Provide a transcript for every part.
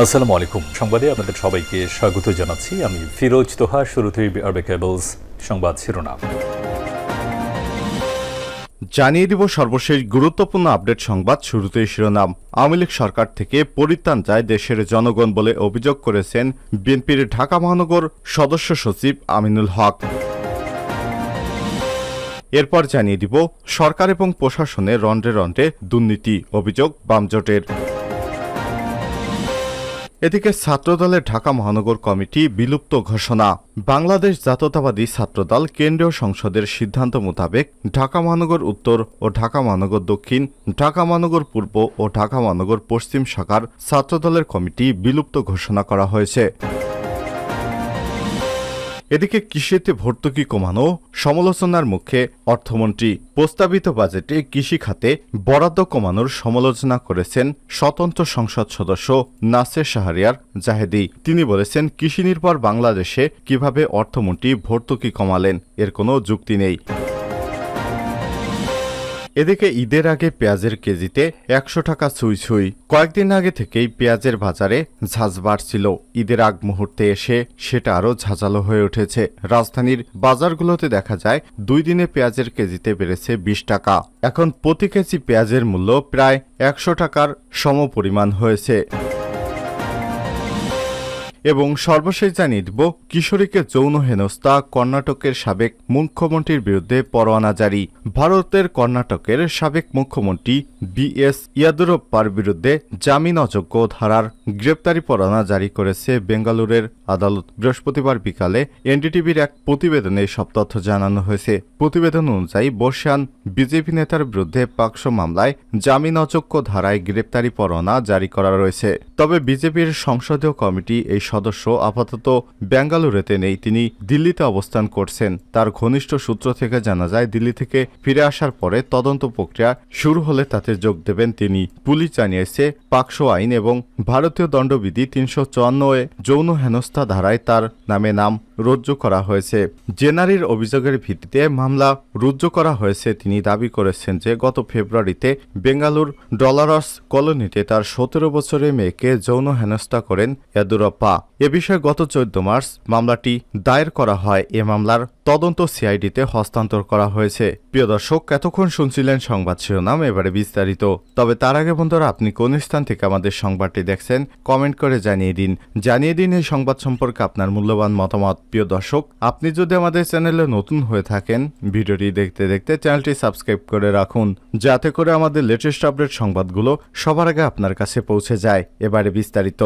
আসসালামু আলাইকুম। সংবাদে আপনাদের সবাইকে স্বাগত জানাচ্ছি। আমি ফিরোজ তোহা। শুরুতেই আরবে কেবলস সংবাদ শিরোনাম জানিয়ে দিব সর্বশেষ গুরুত্বপূর্ণ আপডেট সংবাদ। শুরুতেই শিরোনাম। আওয়ামী লীগ সরকার থেকে পরিত্রাণ চায় দেশের জনগণ বলে অভিযোগ করেছেন বিএনপির ঢাকা মহানগর সদস্য সচিব আমিনুল হক। এরপর জানিয়ে দিব সরকার এবং প্রশাসনে রন্ধ্রে রন্ধ্রে দুর্নীতি, অভিযোগ বামজোটের। এদিকে ছাত্রদলের ঢাকা মহানগর কমিটি বিলুপ্ত ঘোষণা। বাংলাদেশ জাতীয়তাবাদী ছাত্রদল কেন্দ্রীয় সংসদের সিদ্ধান্ত মোতাবেক ঢাকা মহানগর উত্তর ও ঢাকা মহানগর দক্ষিণ, ঢাকা মহানগর পূর্ব ও ঢাকা মহানগর পশ্চিম শাখার ছাত্রদলের কমিটি বিলুপ্ত ঘোষণা করা হয়েছে। এদিকে কৃষিতে ভর্তুকি কমানো সমালোচনার মুখে অর্থমন্ত্রী। প্রস্তাবিত বাজেটে কৃষি খাতে বরাদ্দ কমানোর সমালোচনা করেছেন স্বতন্ত্র সংসদ সদস্য নাসের শাহরিয়ার জাহেদি। তিনি বলেছেন, কৃষি নির্ভর বাংলাদেশে কিভাবে অর্থমন্ত্রী ভর্তুকি কমালেন, এর কোনো যুক্তি নেই। এদিকে ঈদের আগে পেঁয়াজের কেজিতে ১০০ টাকা ছুঁই ছুঁই। কয়েকদিন আগে থেকেই পেঁয়াজের বাজারে ঝাঁঝ বাড়ছিল। ঈদের আগ মুহূর্তে এসে সেটা আরও ঝাঁঝালো হয়ে উঠেছে। রাজধানীর বাজারগুলোতে দেখা যায় ২ দিনে পেঁয়াজের কেজিতে বেড়েছে ২০ টাকা। এখন প্রতি কেজি পেঁয়াজের মূল্য প্রায় ১০০ টাকার সমপরিমাণ হয়েছে। এবং সর্বশেষ জানিয়ে দিব কিশোরীকে যৌন হেনস্থা, কর্ণাটকের সাবেক মুখ্যমন্ত্রীর বিরুদ্ধে পরোয়ানা জারি। ভারতের কর্ণাটকের সাবেক মুখ্যমন্ত্রী বি.এস. ইয়েদিউরাপ্পার বিরুদ্ধে জামিন অযোগ্য ধারার গ্রেপ্তারি পরোয়ানা জারি করেছে বেঙ্গালুরের আদালত। বৃহস্পতিবার বিকালে এনডিটিভির এক প্রতিবেদনে সব তথ্য জানানো হয়েছে। প্রতিবেদন অনুযায়ী বর্ষিয়ান বিজেপি নেতার বিরুদ্ধে পাকসো মামলায় জামিন অযোগ্য ধারায় গ্রেপ্তারি পরোয়ানা জারি করা রয়েছে। তবে বিজেপির সংসদীয় কমিটি এই সদস্য আপাতত বেঙ্গালুরুতে নেই, তিনি দিল্লিতে অবস্থান করছেন। তার ঘনিষ্ঠ সূত্র থেকে জানা যায়, দিল্লি থেকে ফিরে আসার পরে তদন্ত প্রক্রিয়া শুরু হলে তাতে যোগ দেবেন তিনি। পুলিশ জানিয়েছে, পাকসো আইন এবং ভারতীয় দণ্ডবিধি ৩৫৪ এ যৌন হেনস্থা ধারায় তার নাম রুজু করা হয়েছে। যে নারীর অভিযোগের ভিত্তিতে মামলা রুজু করা হয়েছে, তিনি দাবি করেছেন যে গত ফেব্রুয়ারিতে বেঙ্গালুর ডলারস কলোনিতে তার ১৭ বছরের মেয়েকে যৌন হেনস্থা করেন ইয়েদিউরাপ্পা। এ বিষয়ে গত ১৪ মার্চ মামলাটি দায়ের করা হয়। এ মামলার তদন্ত সিআইডিতে হস্তান্তর করা হয়েছে। প্রিয় দর্শক, এতক্ষণ শুনছিলেন সংবাদ শিরোনাম, এবারে বিস্তারিত। তবে তার আগে বন্ধুরা, আপনি কোন স্থান থেকে আমাদের সংবাদটি দেখছেন কমেন্ট করে জানিয়ে দিন এই সংবাদ সম্পর্কে আপনার মূল্যবান মতামত। প্রিয় দর্শক, আপনি যদি আমাদের চ্যানেলে নতুন হয়ে থাকেন, ভিডিওটি দেখতে দেখতে চ্যানেলটি সাবস্ক্রাইব করে রাখুন, যাতে করে আমাদের লেটেস্ট আপডেট সংবাদগুলো সবার আগে আপনার কাছে পৌঁছে যায়। এবারে বিস্তারিত।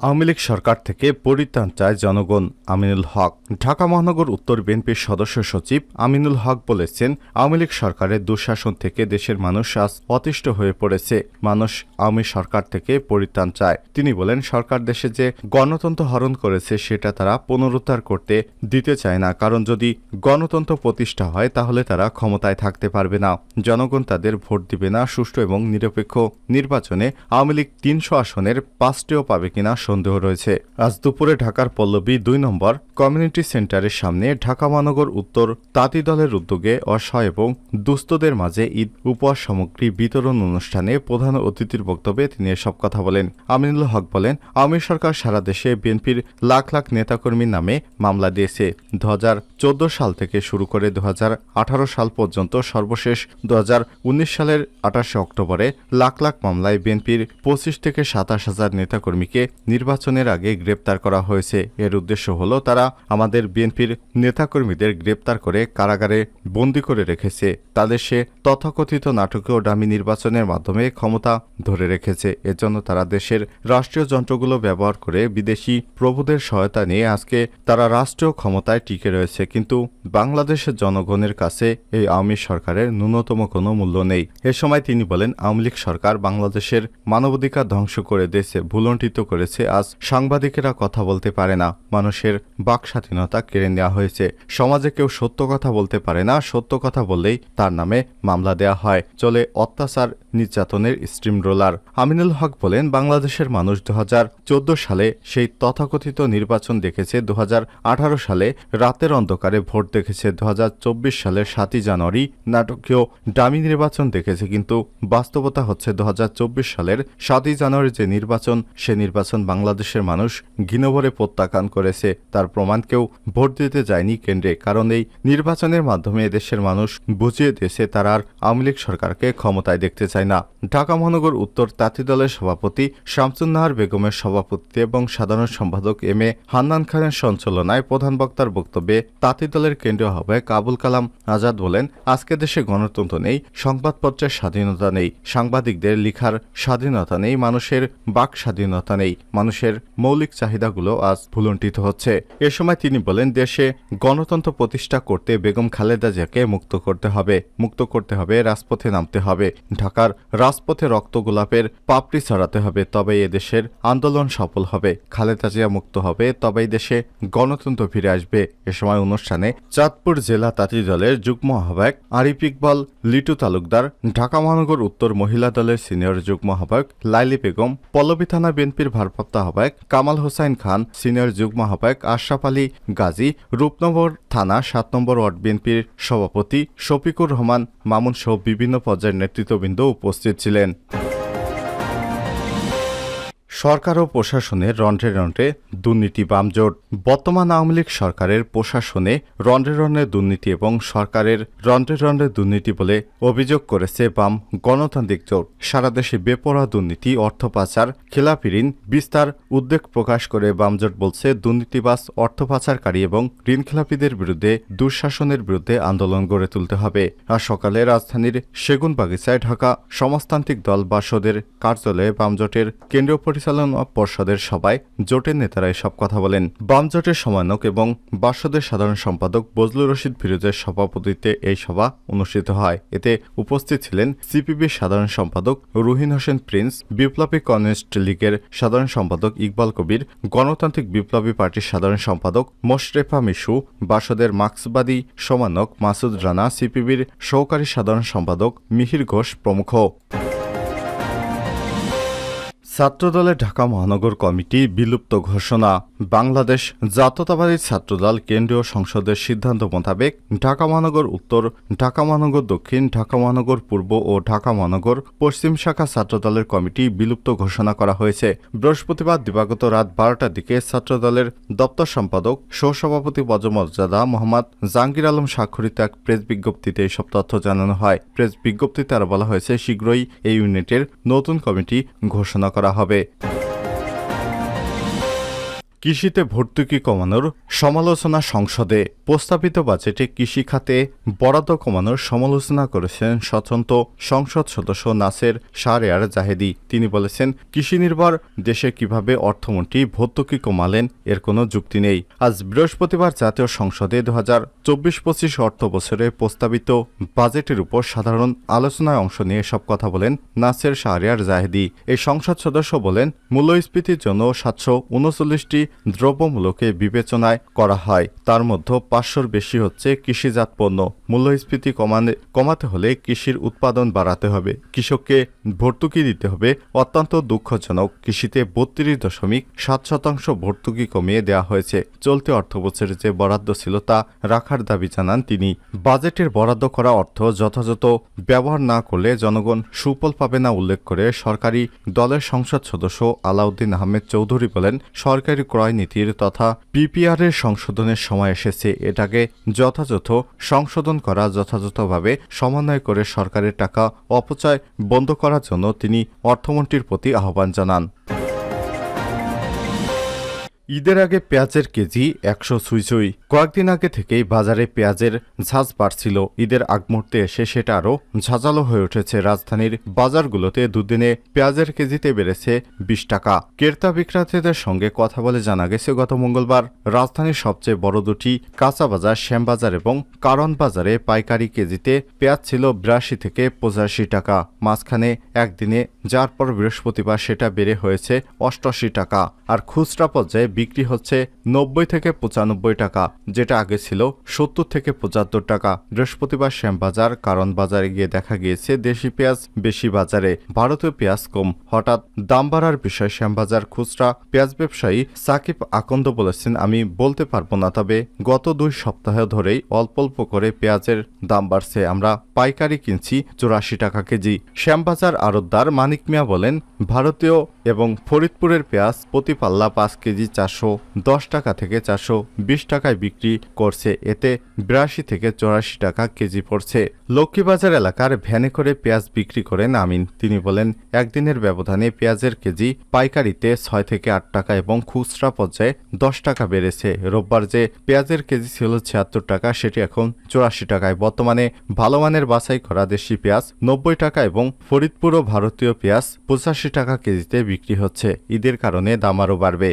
আওয়ামী লীগ সরকার থেকে পরিত্রাণ চায় জনগণ, আমিনুল হক। ঢাকা মহানগর উত্তর বিএনপির সদস্য সচিব আমিনুল হক বলেছেন, আওয়ামী লীগ সরকারের দুঃশাসন থেকে দেশের মানুষ আজ অতিষ্ঠ হয়ে পড়েছে। মানুষ আওয়ামী সরকার থেকে পরিত্রাণ চায়। তিনি বলেন, সরকার দেশে যে গণতন্ত্র হরণ করেছে সেটা তারা পুনরুদ্ধার করতে দিতে চায় না। কারণ যদি গণতন্ত্র প্রতিষ্ঠা হয় তাহলে তারা ক্ষমতায় থাকতে পারবে না, জনগণ তাদের ভোট দিবে না। সুষ্ঠু এবং নিরপেক্ষ নির্বাচনে আওয়ামী লীগ ৩০০ আসনের ৫টিও পাবে কিনা সন্দেহ রয়েছে। আজ দুপুরে ঢাকার পল্লবী ২ নম্বর কমিউনিটি সেন্টারের সামনে ঢাকা মহানগর উত্তর তাঁতি দলের উদ্যোগে অসহায় এবং দুস্থদের মাঝে ঈদ উপহার সামগ্রী বিতরণ অনুষ্ঠানে প্রধান অতিথির বক্তব্যে তিনি এসব কথা বলেন। আমিনুল হক বলেন, আওয়ামী সরকার সারা দেশে বিএনপির লাখ লাখ নেতাকর্মীর নামে মামলা দিয়েছে। ২০১৪ সাল থেকে শুরু করে ২০১৮ সাল পর্যন্ত সর্বশেষ ২০১৯ সালের ২৮ অক্টোবরে লাখ লাখ মামলায় বিএনপির ২৫ থেকে ২৭ হাজার নেতাকর্মীকে নির্বাচনের আগে গ্রেপ্তার করা হয়েছে। এর উদ্দেশ্য হল তারা আমাদের বিএনপির নেতাকর্মীদের গ্রেপ্তার করে কারাগারে বন্দী করে রেখেছে। তাদের সে তথাকথিত নাটকীয় ডামি নির্বাচনের মাধ্যমে ক্ষমতা ধরে রেখেছে। এজন্য তারা দেশের রাষ্ট্রীয় যন্ত্রগুলো ব্যবহার করে বিদেশি প্রভুদের সহায়তা নিয়ে আজকে তারা রাষ্ট্রীয় ক্ষমতায় টিকে রয়েছে। কিন্তু বাংলাদেশের জনগণের কাছে এই আওয়ামী সরকারের ন্যূনতম কোনো মূল্য নেই। এ সময় তিনি বলেন, আওয়ামী লীগ সরকার বাংলাদেশের মানবাধিকার ধ্বংস করে দেশে ভুলণ্ঠিত করেছে। আজ সাংবাদিকেরা কথা বলতে পারে না, মানুষের বাক স্বাধীনতা কেড়ে নেওয়া হয়েছে। সমাজে কেউ সত্য কথা বলতে পারে না, সত্য কথা বললেই তার নামে মামলা দেয়া হয়। চলে অত্যাচার নির্যাতনের স্ট্রিম রোলার। আমিনুল হক বলেন, বাংলাদেশের মানুষ 2014 সালে সেই তথাকথিত নির্বাচন দেখেছে, 2018 সালে রাতের অন্ধকারে ভোট দেখেছে, 2024 সালের 7ই জানুয়ারি নাটকীয় ডামি নির্বাচন দেখেছে, কিন্তু বাস্তবতা হচ্ছে 2024 সালের 7ই জানুয়ারি যে নির্বাচন, সে নির্বাচন বাংলাদেশের মানুষ ঘৃণভরে প্রত্যাখ্যান করেছে। তার প্রমাণ কেউ ভোট দিতে যায়নি কেন্দ্রে, কারণ এই নির্বাচনের মাধ্যমে এদেশের মানুষ বুঝিয়ে দিয়েছে তারা আর আওয়ামী লীগ সরকারকে ক্ষমতায় দেখতে চায় না। ঢাকা মহানগর উত্তর তাঁতি দলের সভাপতি শামসুন নাহার বেগমের সভাপতিত্বে এবং সাধারণ সম্পাদক এম এ হান্নান খানের সঞ্চালনায় প্রধান বক্তার বক্তব্যে তাঁতি দলের কেন্দ্রীয় আহ্বায়ক আবুল কালাম আজাদ বলেন, আজকে দেশে গণতন্ত্র নেই, সংবাদপত্রের স্বাধীনতা নেই, সাংবাদিকদের লিখার স্বাধীনতা নেই, মানুষের বাক স্বাধীনতা নেই, মানুষের মৌলিক চাহিদাগুলো আজ ভুলুণ্ঠিত হচ্ছে। এ সময় তিনি বলেন, দেশে গণতন্ত্র প্রতিষ্ঠা করতে বেগম খালেদা জিয়াকে মুক্ত করতে হবে, রাজপথে নামতে হবে, ঢাকার রাজপথে রক্ত গোলাপের পাপড়ি ছড়াতে হবে, তবেই এদেশের আন্দোলন সফল হবে। খালেদা জিয়া মুক্ত হবে, তবেই দেশে গণতন্ত্র ফিরে আসবে। এ সময় অনুষ্ঠানে চাঁদপুর জেলা তাঁতি দলের যুগ্ম আহ্বায়ক আরিফ ইকবাল, লিটু তালুকদার, ঢাকা মহানগর উত্তর মহিলা দলের সিনিয়র যুগ্ম আহ্বায়ক লাইলি বেগম, পল্লবী থানা বিএনপির ভারপ্রাপ্ত আহ্বায়ক কামাল হোসাইন খান, সিনিয়র যুগ্ম আহ্বায়ক আশরাফ আলী গাজী, রূপনগর থানা 7 নম্বর ওয়ার্ড বিএনপির সভাপতি শফিকুর রহমান মামুন সহ বিভিন্ন পর্যায়ের নেতৃত্ববৃন্দ উপস্থিত ছিলেন। সরকার ও প্রশাসনের রন্ধ্রে রন্ধ্রে দুর্নীতি বামজোট। বর্তমান আওয়ামী লীগ সরকারের প্রশাসনে রন্ধ্রে রন্ধ্রে দুর্নীতি এবং সরকারের রন্ধ্রে রন্ধ্রে দুর্নীতি বলে অভিযোগ করেছে বাম গণতান্ত্রিক জোট। সারা দেশে বেপরোয়া দুর্নীতি, অর্থ পাচার, খেলাপি ঋণ বিস্তার উদ্বেগ প্রকাশ করে বামজোট বলছে, দুর্নীতিবাজ, অর্থ পাচারকারী এবং ঋণখেলাপিদের বিরুদ্ধে দুঃশাসনের বিরুদ্ধে আন্দোলন গড়ে তুলতে হবে। আজ সকালে রাজধানীর সেগুনবাগিচায় ঢাকা সমাজতান্ত্রিক দল বাসদের কার্যালয়ে বামজোটের কেন্দ্রীয় পরিচালনা পর্ষদের সভায় জোটের নেতারা এসব কথা বলেন। বামজোটের সমন্বয়ক এবং বাসদের সাধারণ সম্পাদক বজলুর রশিদ ফিরোজের সভাপতিত্বে এই সভা অনুষ্ঠিত হয়। এতে উপস্থিত ছিলেন সিপিবির সাধারণ সম্পাদক রুহিন হোসেন প্রিন্স, বিপ্লবী কমিউনিস্ট লীগের সাধারণ সম্পাদক ইকবাল কবির, গণতান্ত্রিক বিপ্লবী পার্টির সাধারণ সম্পাদক মোশরেফা মিশু, বাসদের মার্ক্সবাদী সমন্বয়ক মাসুদ রানা, সিপিবির সহকারী সাধারণ সম্পাদক মিহির ঘোষ প্রমুখ। ছাত্রদলের ঢাকা মহানগর কমিটি বিলুপ্ত ঘোষণা। বাংলাদেশ জাতীয়তাবাদী ছাত্রদল কেন্দ্রীয় সংসদের সিদ্ধান্ত মোতাবেক ঢাকা মহানগর উত্তর, ঢাকা মহানগর দক্ষিণ, ঢাকা মহানগর পূর্ব ও ঢাকা মহানগর পশ্চিম শাখা ছাত্রদলের কমিটি বিলুপ্ত ঘোষণা করা হয়েছে। বৃহস্পতিবার দিবাগত রাত 12টার দিকে ছাত্রদলের দপ্তর সম্পাদক সহসভাপতি পদমর্যাদা মোহাম্মদ জাহাঙ্গীর আলম স্বাক্ষরিত এক প্রেস বিজ্ঞপ্তিতে এসব তথ্য জানানো হয়। প্রেস বিজ্ঞপ্তিতে আরও বলা হয়েছে, শীঘ্রই এই ইউনিটের নতুন কমিটি ঘোষণা করা হবে। কৃষিতে ভর্তুকি কমানোর সমালোচনা সংসদে। প্রস্তাবিত বাজেটে কৃষি খাতে বরাদ্দ কমানোর সমালোচনা করেছেন স্বতন্ত্র সংসদ সদস্য নাসের শাহরিয়ার জাহেদি। তিনি বলেছেন, কৃষি নির্ভর দেশে কিভাবে অর্থমন্ত্রী ভর্তুকি কমালেন এর কোনো যুক্তি নেই। আজ বৃহস্পতিবার জাতীয় সংসদে 2024-25 অর্থ বছরে প্রস্তাবিত বাজেটের উপর সাধারণ আলোচনায় অংশ নিয়ে সব কথা বলেন নাসের শাহরিয়ার জাহেদি। এই সংসদ সদস্য বলেন, মূল্যস্ফীতির জন্য 739টি দ্রব্যমূল্যকে বিবেচনায় করা হয়, তার মধ্যে 500-র বেশি হচ্ছে কৃষিজাত পণ্য। মূল্যস্ফীতি কমাতে হলে কৃষির উৎপাদন বাড়াতে হবে, কৃষককে ভর্তুকি দিতে হবে। অত্যন্ত দুঃখজনক, কৃষিতে 32.7% ভর্তুকি কমিয়ে দেওয়া হয়েছে। চলতি অর্থবছরে যে বরাদ্দ ছিল তা রাখার দাবি জানান তিনি। বাজেটের বরাদ্দ করা অর্থ যথাযথ ব্যবহার না করলে জনগণ সুফল পাবে না উল্লেখ করে সরকারি দলের সংসদ সদস্য আলাউদ্দিন আহমেদ চৌধুরী বলেন, সরকারি ক্রয় নীতির তথা পিপিআর-এর সংশোধনের সময় এসেছে। এটাকে যথাযথ সংশোধন করা, যথাযথভাবে সমন্বয় করে সরকারের টাকা অপচয় বন্ধ করার জন্য তিনি অর্থমন্ত্রীর প্রতি আহ্বান জানান। ঈদের আগে পেঁয়াজের কেজি 100 ছুঁই। কয়েকদিন আগে থেকেই বাজারে পেঁয়াজের ঝাঁজ বাড়ছিল। ঈদের আগ মুহূর্তে এসে সেটা আরও ঝাঁঝালো হয়ে উঠেছে। রাজধানীর বাজারগুলোতে দুদিনে পেঁয়াজের কেজিতে বেড়েছে 20 টাকা। ক্রেতা বিক্রেতাদের সঙ্গে কথা বলে জানা গেছে, গত মঙ্গলবার রাজধানীর সবচেয়ে বড় দুটি কাঁচা বাজার শ্যামবাজার এবং কারণ বাজারে পাইকারি কেজিতে পেঁয়াজ ছিল 82 থেকে 85 টাকা। মাঝখানে একদিনে, যার পর বৃহস্পতিবার সেটা বেড়ে হয়েছে 88 টাকা। আর খুচরা পর্যায়ে বিক্রি হচ্ছে 90 থেকে 95 টাকা, যেটা আগে ছিল 70 থেকে 75 টাকা। বৃহস্পতিবার শ্যামবাজার কারণ বাজারে গিয়ে দেখা গিয়েছে দেশি পেঁয়াজ বেশি বাজারে, ভারতীয় পেঁয়াজ কম। হঠাৎ দাম বাড়ার বিষয়ে শ্যামবাজার খুচরা পেঁয়াজ ব্যবসায়ী সাকিব আকন্দ বলেছেন, আমি বলতে পারবো না, তবে গত 2 সপ্তাহ ধরেই অল্প অল্প করে পেঁয়াজের দাম বাড়ছে। আমরা পাইকারি কিনছি 84 টাকা কেজি। শ্যামবাজার আড়তদার মানিক মিয়া বলেন, ভারতীয় এবং ফরিদপুরের পেঁয়াজ প্রতি পাল্লা 5 কেজি 410 টাকা থেকে 420 টাকায় বিক্রি করছে, এতে 82 থেকে 84 টাকা কেজি পড়ছে। লক্ষ্মীবাজার এলাকার ভ্যানে করে পেঁয়াজ বিক্রি করেন আমিন। তিনি বলেন, একদিনের ব্যবধানে পেঁয়াজের কেজি পাইকারিতে 6 থেকে 8 টাকা এবং খুচরা পর্যায়ে 10 টাকা বেড়েছে। রোববার যে পেঁয়াজের কেজি ছিল 76 টাকা, সেটি এখন 84 টাকায়। বর্তমানে ভালো মানের বাছাই করা দেশি পেঁয়াজ 90 টাকা এবং ফরিদপুর ও ভারতীয় পেঁয়াজ 85 টাকা কেজিতে বিক্রি হচ্ছে। ঈদের কারণে দাম আরও বাড়বে।